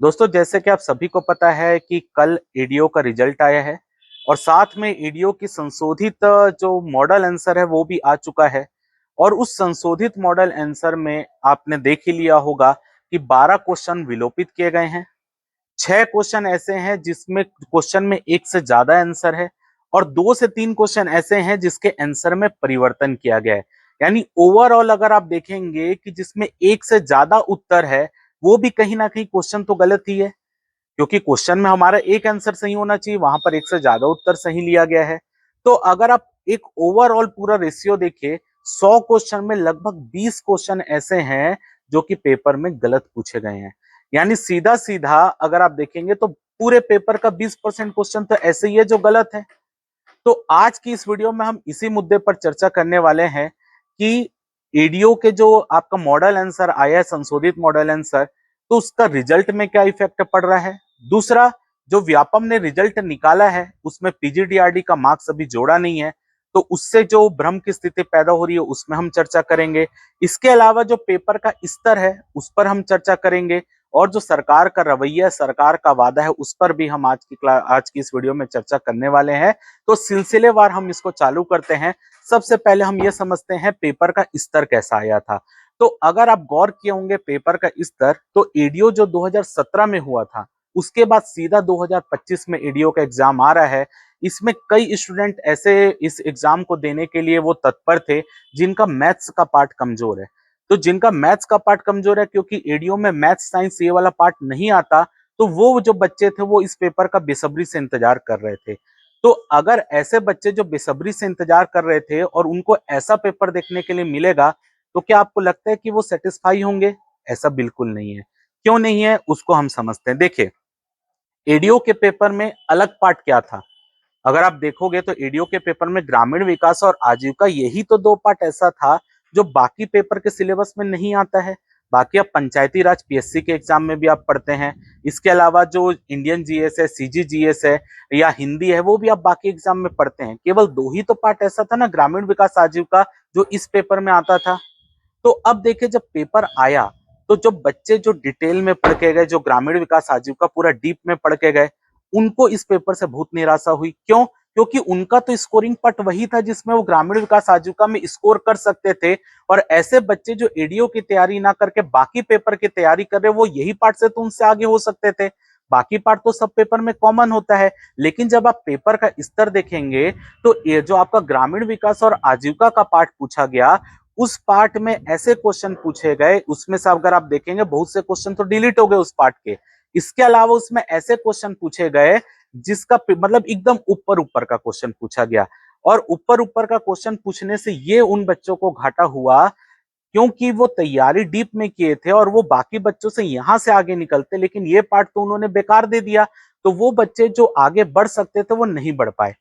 दोस्तों, जैसे कि आप सभी को पता है कि कल ईडीओ का रिजल्ट आया है और साथ में ईडीओ की संशोधित जो मॉडल आंसर है वो भी आ चुका है। और उस संशोधित मॉडल आंसर में आपने देख ही लिया होगा कि 12 क्वेश्चन विलोपित किए गए हैं। 6 क्वेश्चन ऐसे हैं जिसमें क्वेश्चन में एक से ज्यादा आंसर है और 2 से 3 क्वेश्चन ऐसे हैं जिसके आंसर में परिवर्तन किया गया है। यानी ओवरऑल अगर आप देखेंगे कि जिसमें एक से ज्यादा उत्तर है वो भी कहीं ना कहीं क्वेश्चन तो गलत ही है, क्योंकि क्वेश्चन में हमारा एक आंसर सही होना चाहिए, वहां पर एक से ज्यादा उत्तर सही लिया गया है। तो अगर आप एक ओवरऑल पूरा रेशियो देखिए, 100 क्वेश्चन में लगभग 20 क्वेश्चन ऐसे हैं जो कि पेपर में गलत पूछे गए हैं। यानी सीधा सीधा अगर आप देखेंगे तो पूरे पेपर का 20% क्वेश्चन तो ऐसे ही है जो गलत है। तो आज की इस वीडियो में हम इसी मुद्दे पर चर्चा करने वाले हैं कि ईडीओ के जो आपका मॉडल आंसर आया है, संशोधित मॉडल आंसर, तो उसका रिजल्ट में क्या इफेक्ट पड़ रहा है। दूसरा, जो व्यापम ने रिजल्ट निकाला है उसमें पीजीडीआरडी का मार्क्स अभी जोड़ा नहीं है, तो उससे जो भ्रम की स्थिति पैदा हो रही है उसमें हम चर्चा करेंगे। इसके अलावा जो पेपर का स्तर है उस पर हम चर्चा करेंगे और जो सरकार का रवैया, सरकार का वादा है, उस पर भी हम आज की इस वीडियो में चर्चा करने वाले हैं। तो सिलसिलेवार हम इसको चालू करते हैं। सबसे पहले हम ये समझते हैं पेपर का स्तर कैसा आया था। तो अगर आप गौर किए होंगे पेपर का स्तर, तो ईडीओ जो 2017 में हुआ था उसके बाद सीधा 2025 में ईडीओ का एग्जाम आ रहा है। इसमें कई स्टूडेंट ऐसे इस एग्जाम को देने के लिए वो तत्पर थे जिनका मैथ्स का पार्ट कमजोर है। तो जिनका मैथ्स का पार्ट कमजोर है, क्योंकि ईडीओ में मैथ्स साइंस ये वाला पार्ट नहीं आता, तो वो जो बच्चे थे वो इस पेपर का बेसब्री से इंतजार कर रहे थे। तो अगर ऐसे बच्चे जो बेसब्री से इंतजार कर रहे थे और उनको ऐसा पेपर देखने के लिए मिलेगा, तो क्या आपको लगता है कि वो सेटिस्फाई होंगे? ऐसा बिल्कुल नहीं है। क्यों नहीं है उसको हम समझते हैं। देखिए, एडीओ के पेपर में अलग पार्ट क्या था। अगर आप देखोगे तो ईडीओ के पेपर में ग्रामीण विकास और आजीविका, यही तो दो पार्ट ऐसा था जो बाकी पेपर के सिलेबस में नहीं आता है। बाकी आप पंचायती राज पीएससी के एग्जाम में भी आप पढ़ते हैं। इसके अलावा जो इंडियन जीएस है, सीजीजीएस है या हिंदी है, वो भी आप बाकी एग्जाम में पढ़ते हैं। केवल दो ही तो पार्ट ऐसा था ना, ग्रामीण विकास आजीविका, जो इस पेपर में आता था। तो अब देखिए, जब पेपर आया तो जो बच्चे जो डिटेल में पढ़ के गए, जो ग्रामीण विकास आजीविका पूरा डीप में पढ़ के गए, उनको इस पेपर से बहुत निराशा हुई। क्यों? क्योंकि उनका तो स्कोरिंग पट वही था जिसमें वो ग्रामीण विकास आजीविका में स्कोर कर सकते थे। और ऐसे बच्चे जो एडीओ की तैयारी ना करके बाकी पेपर की तैयारी कर रहे, वो यही पार्ट से तो उनसे आगे हो सकते थे। बाकी पार्ट तो सब पेपर में कॉमन होता है। लेकिन जब आप पेपर का स्तर देखेंगे तो ये जो आपका ग्रामीण विकास और आजीविका का पार्ट पूछा गया, उस पार्ट में ऐसे क्वेश्चन पूछे गए, उसमें से अगर आप देखेंगे बहुत से क्वेश्चन तो डिलीट हो गए उस पार्ट के। इसके अलावा उसमें ऐसे क्वेश्चन पूछे गए जिसका मतलब एकदम ऊपर ऊपर का क्वेश्चन पूछा गया। और ऊपर ऊपर का क्वेश्चन पूछने से ये उन बच्चों को घाटा हुआ, क्योंकि वो तैयारी डीप में किए थे और वो बाकी बच्चों से यहां से आगे निकलते, लेकिन ये पार्ट तो उन्होंने बेकार दे दिया। तो वो बच्चे जो आगे बढ़ सकते थे वो नहीं बढ़ पाए।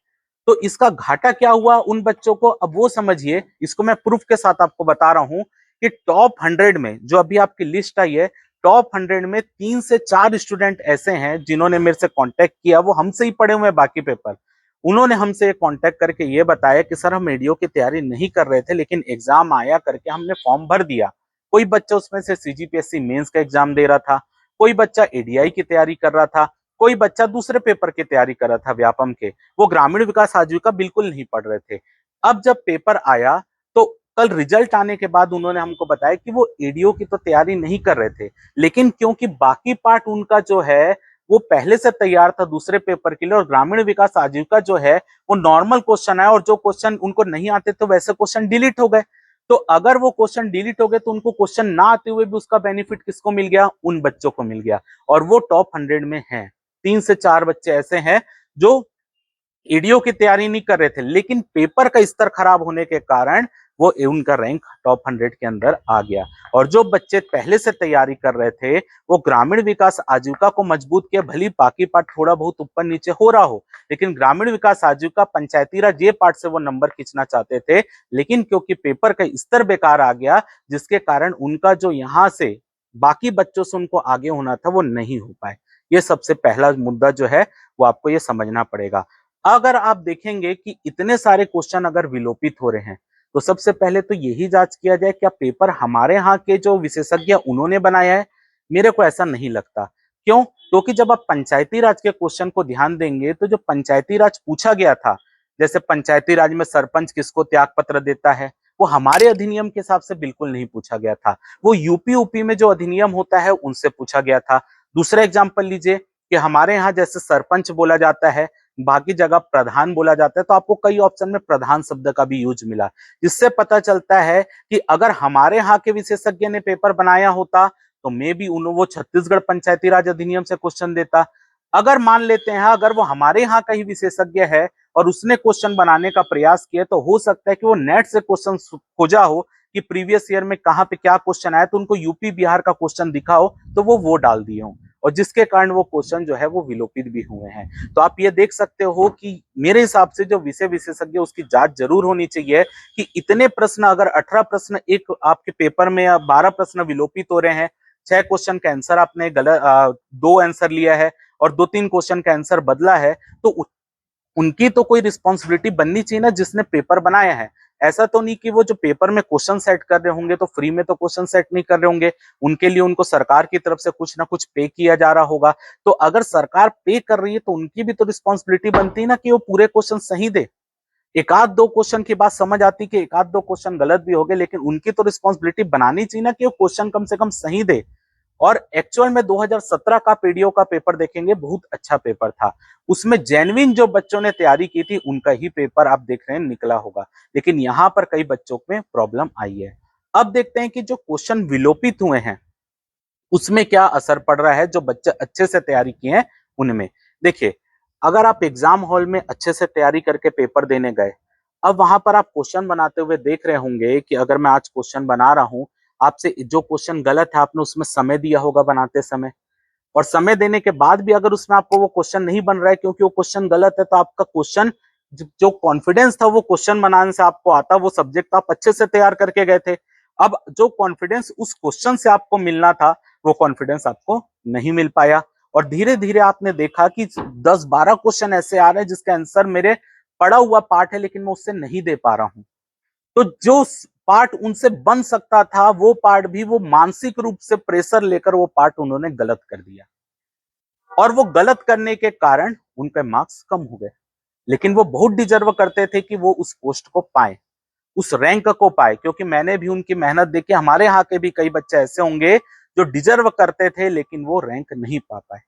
तो इसका घाटा क्या हुआ उन बच्चों को, अब वो समझिए। इसको मैं प्रूफ के साथ आपको बता रहा हूं कि टॉप 100 में जो अभी आपकी लिस्ट आई है, टॉप 100 में 3 से 4 स्टूडेंट ऐसे हैं जिन्होंने मेरे से कांटेक्ट किया। वो हमसे ही पढ़े हुए हैं बाकी पेपर। उन्होंने हमसे कांटेक्ट करके ये बताया कि सर, हम एडीओ की तैयारी नहीं कर रहे थे, लेकिन एग्जाम आया करके हमने फॉर्म भर दिया। कोई बच्चा उसमें से सीजीपीएससी मेंस का एग्जाम दे रहा था, कोई बच्चा एडीआई की तैयारी कर रहा था, कोई बच्चा दूसरे पेपर की तैयारी कर रहा था व्यापम के। वो ग्रामीण विकास आजीविका बिल्कुल नहीं पढ़ रहे थे। अब जब पेपर आया तो कल रिजल्ट आने के बाद उन्होंने हमको बताया कि वो एडीओ की तो तैयारी नहीं कर रहे थे, लेकिन क्योंकि बाकी पार्ट उनका जो है वो पहले से तैयार था दूसरे पेपर के लिए, और ग्रामीण विकास आजीविका जो है वो नॉर्मल क्वेश्चन आया और जो क्वेश्चन उनको नहीं आते तो वैसे क्वेश्चन डिलीट हो गए। तो अगर वो क्वेश्चन डिलीट हो गए तो उनको क्वेश्चन ना आते हुए भी उसका बेनिफिट किसको मिल गया? उन बच्चों को मिल गया। और वो टॉप 100 में है। 3 से 4 बच्चे ऐसे हैं जो ईडीओ की तैयारी नहीं कर रहे थे, लेकिन पेपर का स्तर खराब होने के कारण वो उनका रैंक टॉप 100 के अंदर आ गया। और जो बच्चे पहले से तैयारी कर रहे थे वो ग्रामीण विकास आजीविका को मजबूत किया, भली बाकी पार्ट थोड़ा बहुत ऊपर नीचे हो रहा हो, लेकिन ग्रामीण विकास आजीविका, पंचायती राज, ये पार्ट से वो नंबर खींचना चाहते थे। लेकिन क्योंकि पेपर का स्तर बेकार आ गया, जिसके कारण उनका जो यहाँ से बाकी बच्चों से उनको आगे होना था वो नहीं हो पाए। ये सबसे पहला मुद्दा जो है वो आपको ये समझना पड़ेगा। अगर आप देखेंगे कि इतने सारे क्वेश्चन अगर विलोपित हो रहे हैं, तो सबसे पहले तो यही जांच किया जाए क्या पेपर हमारे यहाँ के जो विशेषज्ञ उन्होंने बनाया है। मेरे को ऐसा नहीं लगता, क्यों? क्योंकि जब आप पंचायती राज के क्वेश्चन को ध्यान देंगे तो जो पंचायती राज पूछा गया था, जैसे पंचायती राज में सरपंच किसको त्याग पत्र देता है, वो हमारे अधिनियम के हिसाब से बिल्कुल नहीं पूछा गया था। वो यूपी यूपी में जो अधिनियम होता है उनसे पूछा गया था। दूसरा एग्जाम्पल लीजिए कि हमारे यहाँ जैसे सरपंच बोला जाता है, बाकी जगह प्रधान बोला जाता है, तो आपको कई ऑप्शन में प्रधान शब्द का भी यूज मिला, जिससे पता चलता है कि अगर हमारे यहाँ के विशेषज्ञ ने पेपर बनाया होता तो मे बी उन वो छत्तीसगढ़ पंचायती राज अधिनियम से क्वेश्चन देता। अगर मान लेते हैं अगर वो हमारे यहाँ का ही विशेषज्ञ है और उसने क्वेश्चन बनाने का प्रयास किया, तो हो सकता है कि वो नेट से क्वेश्चन खोजा हो कि प्रीवियस ईयर में कहाँ पे क्या क्वेश्चन आया, तो उनको यूपी बिहार का क्वेश्चन दिखा हो तो वो डाल दिए हो, और जिसके कारण वो क्वेश्चन जो है वो विलोपित भी हुए हैं। तो आप ये देख सकते हो कि मेरे हिसाब से जो विषय विशेषज्ञ उसकी जांच जरूर होनी चाहिए कि इतने प्रश्न, अगर 18 प्रश्न एक आपके पेपर में या 12 प्रश्न विलोपित हो रहे हैं, 6 क्वेश्चन का आंसर आपने गलत 2 आंसर लिया है और 2-3 क्वेश्चन का आंसर बदला है, तो उनकी तो कोई रिस्पॉन्सिबिलिटी बननी चाहिए ना जिसने पेपर बनाया है। ऐसा तो नहीं कि वो जो पेपर में क्वेश्चन सेट कर रहे होंगे तो फ्री में तो क्वेश्चन सेट नहीं कर रहे होंगे, उनके लिए उनको सरकार की तरफ से कुछ ना कुछ पे किया जा रहा होगा। तो अगर सरकार पे कर रही है तो उनकी भी तो रिस्पॉन्सिबिलिटी बनती है ना कि वो पूरे क्वेश्चन सही दे। एक आध दो क्वेश्चन की बात समझ आती कि एक आध दो क्वेश्चन गलत भी हो गए, लेकिन उनकी तो रिस्पॉन्सिबिलिटी बनानी चाहिए ना कि वो क्वेश्चन कम से कम सही दे। और एक्चुअल में 2017 का पीडीओ का पेपर देखेंगे, बहुत अच्छा पेपर था। उसमें जेन्युइन जो बच्चों ने तैयारी की थी उनका ही पेपर आप देख रहे हैं निकला होगा, लेकिन यहाँ पर कई बच्चों में प्रॉब्लम आई है। अब देखते हैं कि जो क्वेश्चन विलोपित हुए हैं उसमें क्या असर पड़ रहा है जो बच्चे अच्छे से तैयारी किए हैं उनमें। देखिए, अगर आप एग्जाम हॉल में अच्छे से तैयारी करके पेपर देने गए, अब वहां पर आप क्वेश्चन बनाते हुए देख रहे होंगे कि अगर मैं आज क्वेश्चन बना रहा हूं, आपसे जो क्वेश्चन गलत है आपने उसमें समय दिया होगा बनाते समय, और समय देने के बाद भी अगर उसमें आपको वो क्वेश्चन नहीं बन रहा है क्योंकि वो क्वेश्चन गलत है, तो आपका क्वेश्चन जो कॉन्फिडेंस था वो क्वेश्चन बनाने से आपको आता, वो सब्जेक्ट आप अच्छे से तैयार करके गए थे। अब जो कॉन्फिडेंस उस क्वेश्चन से आपको मिलना था वो कॉन्फिडेंस आपको नहीं मिल पाया, और धीरे धीरे आपने देखा कि 10-12 क्वेश्चन ऐसे आ रहे हैं जिसका आंसर मेरे पढ़ा हुआ पार्ट है लेकिन मैं उससे नहीं दे पा रहा हूं। तो जो पार्ट उनसे बन सकता था वो पार्ट भी वो मानसिक रूप से प्रेशर लेकर वो पार्ट उन्होंने गलत कर दिया, और वो गलत करने के कारण उनके मार्क्स कम हो गए। लेकिन वो बहुत डिजर्व करते थे कि वो उस पोस्ट को पाए, उस रैंक को पाए, क्योंकि मैंने भी उनकी मेहनत देखी। हमारे यहाँ के भी कई बच्चे ऐसे होंगे जो डिजर्व करते थे लेकिन वो रैंक नहीं पा पाए,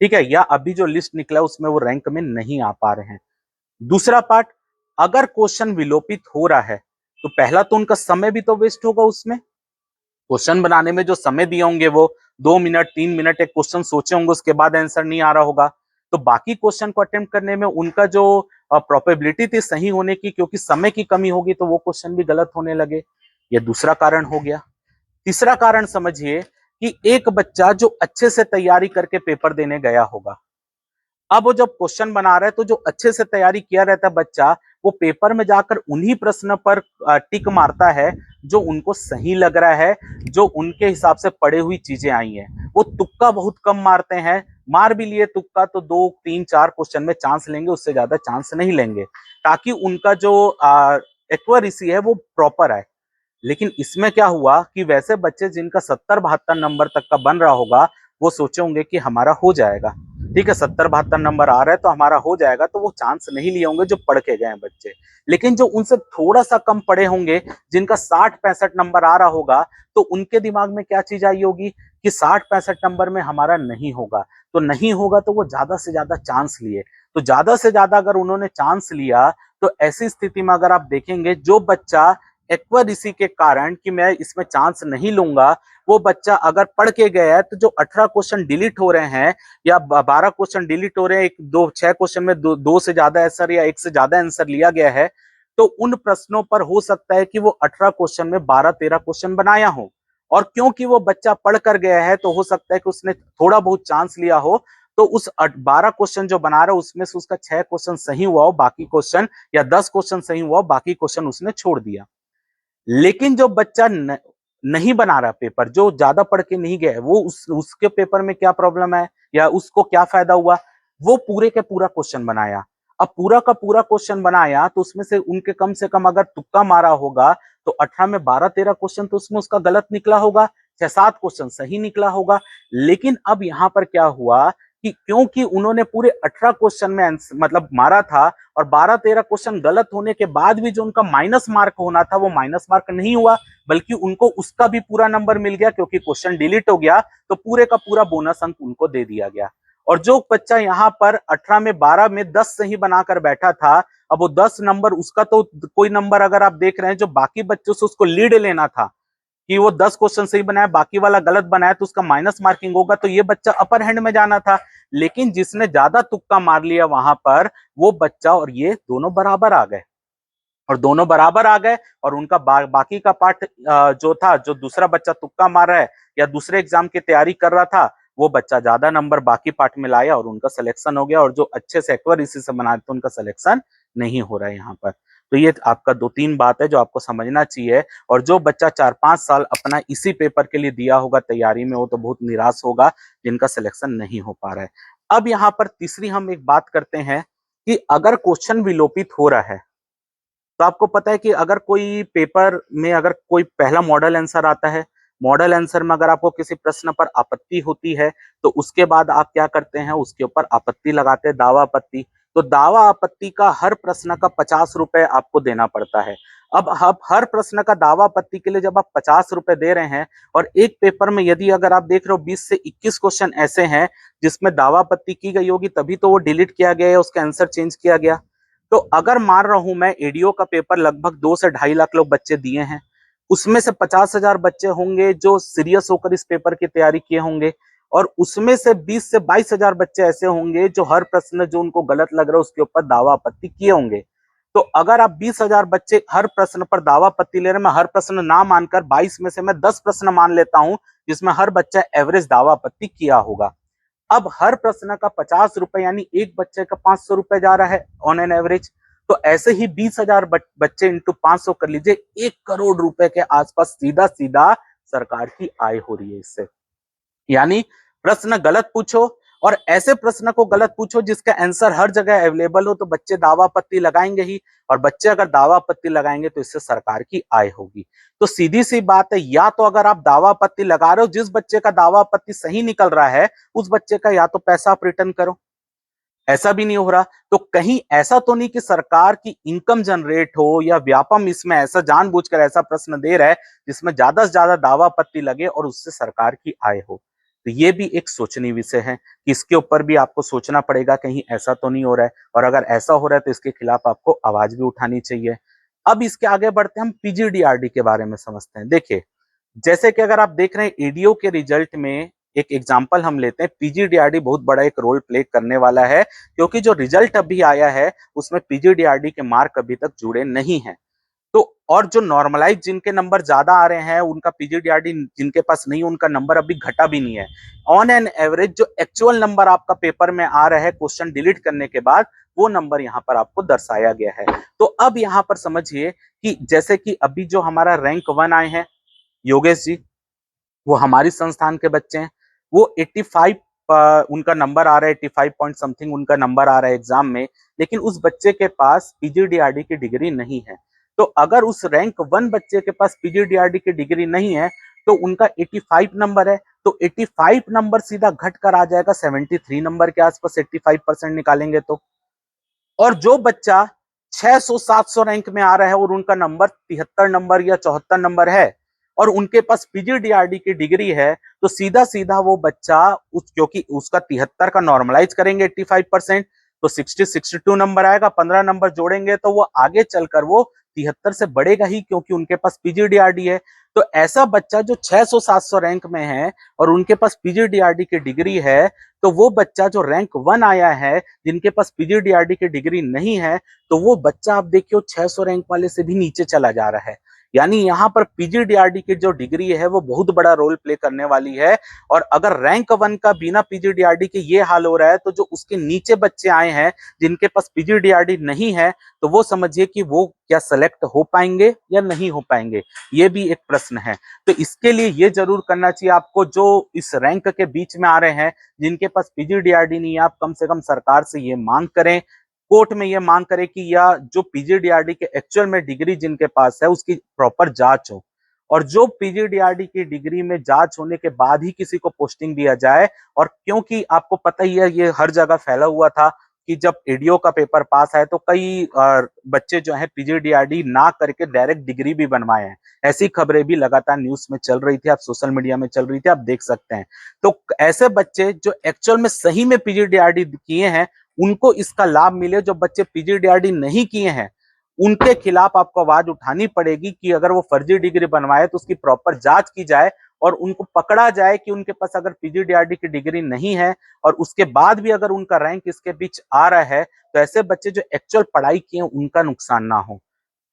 ठीक है, या अभी जो लिस्ट निकला उसमें वो रैंक में नहीं आ पा रहे हैं। दूसरा पार्ट, अगर क्वेश्चन विलोपित हो रहा है तो पहला तो उनका समय भी तो वेस्ट होगा उसमें। क्वेश्चन बनाने में जो समय दिए होंगे वो 2 मिनट 3 मिनट एक क्वेश्चन सोचे होंगे, उसके बाद आंसर नहीं आ रहा होगा, तो बाकी क्वेश्चन को अटेम्प्ट करने में उनका जो प्रोबेबिलिटी थी सही होने की, क्योंकि समय की कमी होगी तो वो क्वेश्चन भी गलत होने लगे। ये दूसरा कारण हो गया। तीसरा कारण समझिए कि एक बच्चा जो अच्छे से तैयारी करके पेपर देने गया होगा, अब वो जब क्वेश्चन बना रहा है तो जो अच्छे से तैयारी किया रहता है बच्चा, वो पेपर में जाकर उन्हीं प्रश्न पर टिक मारता है जो उनको सही लग रहा है, जो उनके हिसाब से पढ़े हुई चीजें आई हैं। वो तुक्का बहुत कम मारते हैं, मार भी लिए तुक्का तो 2-3-4 क्वेश्चन में चांस लेंगे, उससे ज्यादा चांस नहीं लेंगे, ताकि उनका जो एक्यूरेसी है वो प्रॉपर आए। लेकिन इसमें क्या हुआ कि वैसे बच्चे जिनका 70-72 नंबर तक का बन रहा होगा, वो सोचे होंगे कि हमारा हो जाएगा, ठीक है, 70-72 नंबर आ रहा है तो हमारा हो जाएगा, तो वो चांस नहीं लिए होंगे जो पढ़ के गए हैं बच्चे। लेकिन जो उनसे थोड़ा सा कम पढ़े होंगे, जिनका 60-65 नंबर आ रहा होगा, तो उनके दिमाग में क्या चीज आई होगी कि 60-65 नंबर में हमारा नहीं होगा, तो नहीं होगा तो वो ज्यादा से ज्यादा चांस लिए। तो ज्यादा से ज्यादा अगर उन्होंने चांस लिया, तो ऐसी स्थिति में अगर आप देखेंगे जो बच्चा एक्यूरेसी के कारण कि मैं इसमें चांस नहीं लूंगा, वो बच्चा अगर पढ़ के गया है तो जो 18 क्वेश्चन डिलीट हो रहे हैं या 12 क्वेश्चन डिलीट हो रहे हैं, 6 क्वेश्चन में दो से ज्यादा आंसर या एक से ज्यादा आंसर लिया गया है, तो उन प्रश्नों पर हो सकता है कि वो 18 क्वेश्चन में 12-13 क्वेश्चन बनाया हो, और क्योंकि वो बच्चा पढ़ कर गया है तो हो सकता है कि उसने थोड़ा बहुत चांस लिया हो, तो उस 12 क्वेश्चन जो बना रहा है उसमें से उसका 6 क्वेश्चन सही हुआ हो, बाकी क्वेश्चन या 10 क्वेश्चन सही हुआ हो, बाकी क्वेश्चन उसने छोड़ दिया। लेकिन जो बच्चा नहीं बना रहा पेपर, जो ज्यादा पढ़ के नहीं गया है, वो उसके पेपर में क्या प्रॉब्लम है या उसको क्या फायदा हुआ, वो पूरे के पूरा क्वेश्चन बनाया। अब पूरा का पूरा क्वेश्चन बनाया तो उसमें से उनके कम से कम अगर तुक्का मारा होगा तो 18 में 12-13 क्वेश्चन तो उसमें उसका गलत निकला होगा, 6-7 क्वेश्चन सही निकला होगा। लेकिन अब यहाँ पर क्या हुआ कि क्योंकि उन्होंने पूरे 18 क्वेश्चन में मतलब मारा था और 12-13 क्वेश्चन गलत होने के बाद भी जो उनका माइनस मार्क होना था वो माइनस मार्क नहीं हुआ, बल्कि उनको उसका भी पूरा नंबर मिल गया, क्योंकि क्वेश्चन डिलीट हो गया तो पूरे का पूरा बोनस अंक उनको दे दिया गया। और जो बच्चा यहाँ पर 18 में 12 में 10 सही बनाकर बैठा था, अब वो 10 नंबर उसका तो कोई नंबर अगर आप देख रहे हैं जो बाकी बच्चों से उसको लीड लेना था कि वो 10 क्वेश्चन सही बनाया बाकी वाला गलत बनाया तो उसका माइनस मार्किंग होगा, तो ये बच्चा अपर हैंड में जाना था। लेकिन जिसने ज्यादा तुक्का मार लिया वहां पर वो बच्चा और ये दोनों बराबर आ गए, और दोनों बराबर आ गए और उनका बाकी का पार्ट जो था, जो दूसरा बच्चा तुक्का मार रहा है या दूसरे एग्जाम की तैयारी कर रहा था, वो बच्चा ज्यादा नंबर बाकी पार्ट में लाया और उनका सिलेक्शन हो गया। और जो अच्छे से एक बार इसी से बना तो उनका सिलेक्शन नहीं हो रहा है यहाँ पर। तो ये आपका 2-3 बात है जो आपको समझना चाहिए। और जो बच्चा 4-5 साल अपना इसी पेपर के लिए दिया होगा तैयारी में, वो तो बहुत निराश होगा जिनका सिलेक्शन नहीं हो पा रहा है। अब यहाँ पर तीसरी हम एक बात करते हैं कि अगर क्वेश्चन विलोपित हो रहा है, तो आपको पता है कि अगर कोई पेपर में अगर कोई पहला मॉडल आंसर आता है, मॉडल आंसर में अगर आपको किसी प्रश्न पर आपत्ति होती है तो उसके बाद आप क्या करते हैं, उसके ऊपर आपत्ति लगाते हैं, दावा आपत्ति। तो दावा आपत्ति का हर प्रश्न का 50 रुपए आपको देना पड़ता है। अब हर प्रश्न का दावा आपत्ति के लिए जब आप 50 रुपए दे रहे हैं और एक पेपर में यदि अगर आप देख रहे हो 20 से 21 क्वेश्चन ऐसे हैं जिसमें दावा आपत्ति की गई होगी, तभी तो वो डिलीट किया गया है, उसका आंसर चेंज किया गया। तो अगर मान रहा हूं मैं एडीओ का पेपर लगभग 2 से 2.5 लाख लोग बच्चे दिए हैं, उसमें से 50,000 बच्चे होंगे जो सीरियस होकर इस पेपर की तैयारी किए होंगे, और उसमें से 20 से 22,000 बच्चे ऐसे होंगे जो हर प्रश्न जो उनको गलत लग रहा है उसके ऊपर दावा आपत्ति किए होंगे। तो अगर आप 20,000 बच्चे हर प्रश्न पर दावा आपत्ति ले रहे हैं, मैं हर प्रश्न ना मानकर 22 में से मैं 10 प्रश्न मान लेता हूं जिसमें हर बच्चा एवरेज दावा आपत्ति किया होगा। अब हर प्रश्न का 50 रुपए यानी एक बच्चे का 500 रुपए जा रहा है ऑन एन एवरेज। तो ऐसे ही 20,000 बच्चे इंटू 500 कर लीजिए, 1 करोड़ रुपए के आसपास सीधा सीधा सरकार की आय हो रही है इससे। यानी प्रश्न गलत पूछो और ऐसे प्रश्न को गलत पूछो जिसका आंसर हर जगह अवेलेबल हो, तो बच्चे दावा आपत्ति लगाएंगे ही, और बच्चे अगर दावा आपत्ति लगाएंगे तो इससे सरकार की आय होगी। तो सीधी सी बात है, या तो अगर आप दावा आपत्ति लगा रहे हो, जिस बच्चे का दावा आपत्ति सही निकल रहा है उस बच्चे का या तो पैसा आप रिटर्न करो, ऐसा भी नहीं हो रहा तो कहीं ऐसा तो नहीं कि सरकार की इनकम जनरेट हो या व्यापम इसमें ऐसा जानबूझकर ऐसा प्रश्न दे रहा है जिसमें ज्यादा से ज्यादा दावा आपत्ति लगे और उससे सरकार की आय हो। तो ये भी एक सोचनीय विषय है कि इसके ऊपर भी आपको सोचना पड़ेगा कहीं ऐसा तो नहीं हो रहा है, और अगर ऐसा हो रहा है तो इसके खिलाफ आपको आवाज भी उठानी चाहिए। अब इसके आगे बढ़ते हैं, हम पीजीडीआरडी के बारे में समझते हैं। देखिए, जैसे कि अगर आप देख रहे हैं एडीओ के रिजल्ट में, एक एग्जांपल हम लेते हैं, पीजीडीआरडी बहुत बड़ा एक रोल प्ले करने वाला है, क्योंकि जो रिजल्ट अभी आया है उसमें पीजीडीआरडी के मार्क अभी तक जुड़े नहीं हैं। तो और जो नॉर्मलाइज जिनके नंबर ज्यादा आ रहे हैं उनका पीजीडीआरडी जिनके पास नहीं, उनका नंबर अभी घटा भी नहीं है। ऑन एन एवरेज जो एक्चुअल नंबर आपका पेपर में आ रहा है क्वेश्चन डिलीट करने के बाद, वो नंबर यहाँ पर आपको दर्शाया गया है। तो अब यहाँ पर समझिए कि जैसे कि अभी जो हमारा रैंक 1 आए हैं योगेश जी, वो हमारी संस्थान के बच्चे हैं, वो 85 उनका नंबर आ रहा है, 85 पॉइंट समथिंग उनका नंबर आ रहा है एग्जाम में, लेकिन उस बच्चे के पास पीजीडीआरडी की डिग्री नहीं है। तो अगर उस रैंक 1 बच्चे के पास पीजीडीआरडी की डिग्री नहीं है तो उनका 85 नंबर है, तो 85 नंबर सीधा घट कर आ जाएगा 73 नंबर के आसपास, 85% निकालेंगे तो। और जो बच्चा 600-700 रैंक में आ रहा है और उनका नंबर 73 नंबर या 74 नंबर है और उनके पास पीजीडीआरडी की डिग्री है, तो सीधा सीधा वो बच्चा क्योंकि उसका 73 का नॉर्मलाइज करेंगे 85%, तो 60-62 नंबर आएगा, 15 नंबर जोड़ेंगे तो वो आगे चलकर वो 73 से बढ़ेगा ही, क्योंकि उनके पास पीजीडीआरडी है। तो ऐसा बच्चा जो 600-700 रैंक में है और उनके पास पीजीडीआरडी की डिग्री है, तो वो बच्चा जो रैंक 1 आया है जिनके पास पीजीडीआरडी की डिग्री नहीं है, तो वो बच्चा आप देखियो 600 रैंक वाले से भी नीचे चला जा रहा है। यानी यहाँ पर पीजीडीआरडी की जो डिग्री है वो बहुत बड़ा रोल प्ले करने वाली है। और अगर रैंक 1 का बिना पीजीडीआरडी के ये हाल हो रहा है, तो जो उसके नीचे बच्चे आए हैं जिनके पास पीजीडीआरडी नहीं है, तो वो समझिए कि वो क्या सेलेक्ट हो पाएंगे या नहीं हो पाएंगे, ये भी एक प्रश्न है। तो इसके लिए ये जरूर करना चाहिए आपको, जो इस रैंक के बीच में आ रहे हैं जिनके पास पीजीडीआरडी नहीं है, आप कम से कम सरकार से ये मांग करें, कोर्ट में ये मांग करें कि या जो पीजीडीआरडी के एक्चुअल में डिग्री जिनके पास है उसकी प्रॉपर जांच हो। और जो पीजीडीआरडी की डिग्री में जांच होने के बाद ही किसी को पोस्टिंग दिया जाए। और क्योंकि आपको पता ही है ये हर जगह फैला हुआ था कि जब एडीओ का पेपर पास आए तो कई बच्चे जो है पीजीडीआरडी ना करके डायरेक्ट डिग्री भी बनवाए हैं। ऐसी खबरें भी लगातार न्यूज में चल रही थी, आप सोशल मीडिया में चल रही थी, आप देख सकते हैं। तो ऐसे बच्चे जो एक्चुअल में सही में पीजीडीआरडी किए हैं उनको इसका लाभ मिले। जो बच्चे पीजीडीआरडी नहीं किए हैं उनके खिलाफ आपको आवाज उठानी पड़ेगी कि अगर वो फर्जी डिग्री बनवाए तो उसकी प्रॉपर जांच की जाए और उनको पकड़ा जाए कि उनके पास अगर पीजीडीआरडी की डिग्री नहीं है और उसके बाद भी अगर उनका रैंक इसके बीच आ रहा है तो ऐसे बच्चे जो एक्चुअल पढ़ाई किए उनका नुकसान ना हो।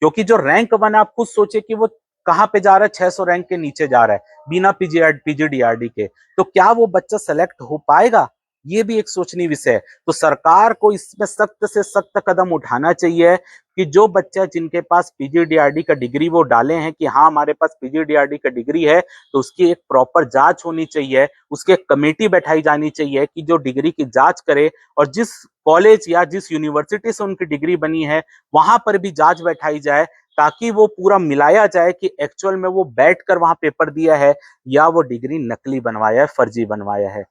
क्योंकि जो रैंक बना आप खुद सोचे कि वो कहाँ पे जा रहा है, 600 रैंक के नीचे जा रहा है बिना पीजीडीआरडी के, तो क्या वो बच्चा सेलेक्ट हो पाएगा? ये भी एक सोचनीय विषय है। तो सरकार को इसमें सख्त से सख्त कदम उठाना चाहिए कि जो बच्चा जिनके पास पीजीडीआरडी का डिग्री वो डाले हैं कि हाँ हमारे पास पीजीडीआरडी का डिग्री है, तो उसकी एक प्रॉपर जांच होनी चाहिए, उसकी एक कमेटी बैठाई जानी चाहिए कि जो डिग्री की जांच करे और जिस कॉलेज या जिस यूनिवर्सिटी से उनकी डिग्री बनी है वहां पर भी जांच बैठाई जाए ताकि वो पूरा मिलाया जाए कि एक्चुअल में वो बैठकर वहां पेपर दिया है या वो डिग्री नकली बनवाया है, फर्जी बनवाया है।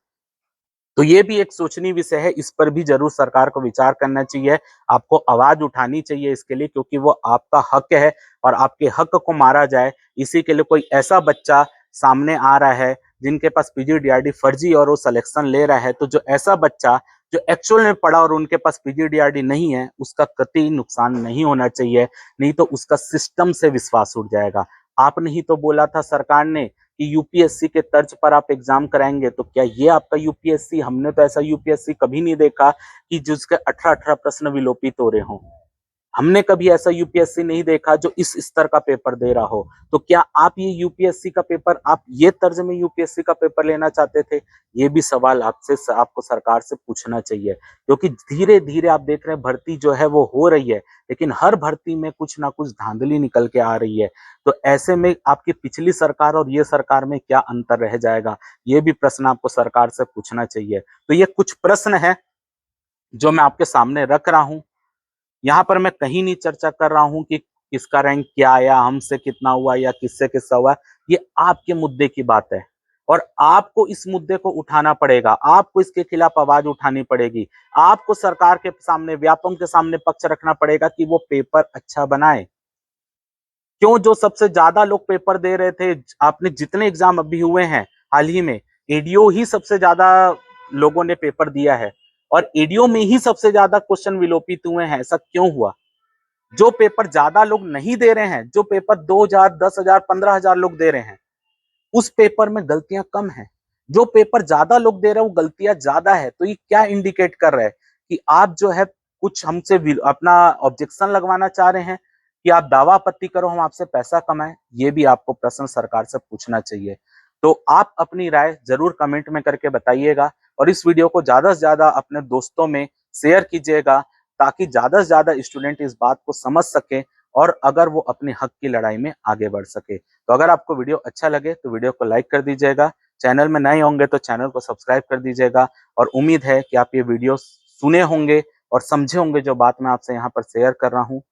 तो ये भी एक सोचनीय विषय है, इस पर भी जरूर सरकार को विचार करना चाहिए। आपको आवाज उठानी चाहिए इसके लिए, क्योंकि वो आपका हक है और आपके हक को मारा जाए इसी के लिए कोई ऐसा बच्चा सामने आ रहा है जिनके पास पीजीडीआरडी फर्जी और वो सिलेक्शन ले रहा है, तो जो ऐसा बच्चा जो एक्चुअल में पढ़ा और उनके पास पीजीडीआरडी नहीं है उसका कतई नुकसान नहीं होना चाहिए, नहीं तो उसका सिस्टम से विश्वास उठ जाएगा। आपने ही तो बोला था सरकार ने कि यूपीएससी के तर्ज पर आप एग्जाम कराएंगे, तो क्या ये आपका यूपीएससी? हमने तो ऐसा यूपीएससी कभी नहीं देखा कि जिसके 18-18 प्रश्न विलोपित हो रहे हों। हमने कभी ऐसा यूपीएससी नहीं देखा जो इस स्तर का पेपर दे रहा हो। तो क्या आप ये यूपीएससी का पेपर, आप ये तर्ज में यूपीएससी का पेपर लेना चाहते थे? ये भी सवाल आपको सरकार से पूछना चाहिए, क्योंकि धीरे धीरे आप देख रहे हैं भर्ती जो है वो हो रही है, लेकिन हर भर्ती में कुछ ना कुछ धांधली निकल के आ रही है। तो ऐसे में आपकी पिछली सरकार और ये सरकार में क्या अंतर रह जाएगा? ये भी प्रश्न आपको सरकार से पूछना चाहिए। तो ये कुछ प्रश्न है जो मैं आपके सामने रख रहा हूँ। यहाँ पर मैं कहीं नहीं चर्चा कर रहा हूँ कि किसका रैंक क्या आया, हमसे कितना हुआ या किससे किससे हुआ। ये आपके मुद्दे की बात है और आपको इस मुद्दे को उठाना पड़ेगा, आपको इसके खिलाफ आवाज उठानी पड़ेगी, आपको सरकार के सामने, व्यापम के सामने पक्ष रखना पड़ेगा कि वो पेपर अच्छा बनाए। क्यों जो सबसे ज्यादा लोग पेपर दे रहे थे, आपने जितने एग्जाम अभी हुए हैं हाल ही में, एडीओ ही सबसे ज्यादा लोगों ने पेपर दिया है और एडीओ में ही सबसे ज्यादा क्वेश्चन विलोपित हुए हैं। ऐसा क्यों हुआ? जो पेपर ज्यादा लोग नहीं दे रहे हैं, जो पेपर 2000, 10,000, 15,000 लोग दे रहे हैं, उस पेपर में गलतियां कम है। जो पेपर ज्यादा लोग दे रहे हैं वो गलतियां ज्यादा है। तो ये क्या इंडिकेट कर रहा है कि आप जो है कुछ हमसे अपना ऑब्जेक्शन लगवाना चाह रहे हैं कि आप दावा आपत्ति करो, हम आपसे पैसा कमाएं? ये भी आपको प्रश्न सरकार से पूछना चाहिए। तो आप अपनी राय जरूर कमेंट में करके बताइएगा और इस वीडियो को ज्यादा से ज्यादा अपने दोस्तों में शेयर कीजिएगा ताकि ज्यादा से ज्यादा स्टूडेंट इस बात को समझ सके और अगर वो अपने हक की लड़ाई में आगे बढ़ सके। तो अगर आपको वीडियो अच्छा लगे तो वीडियो को लाइक कर दीजिएगा, चैनल में नए होंगे तो चैनल को सब्सक्राइब कर दीजिएगा और उम्मीद है कि आप ये वीडियो सुने होंगे और समझे होंगे जो बात मैं आपसे यहाँ पर शेयर कर रहा हूँ।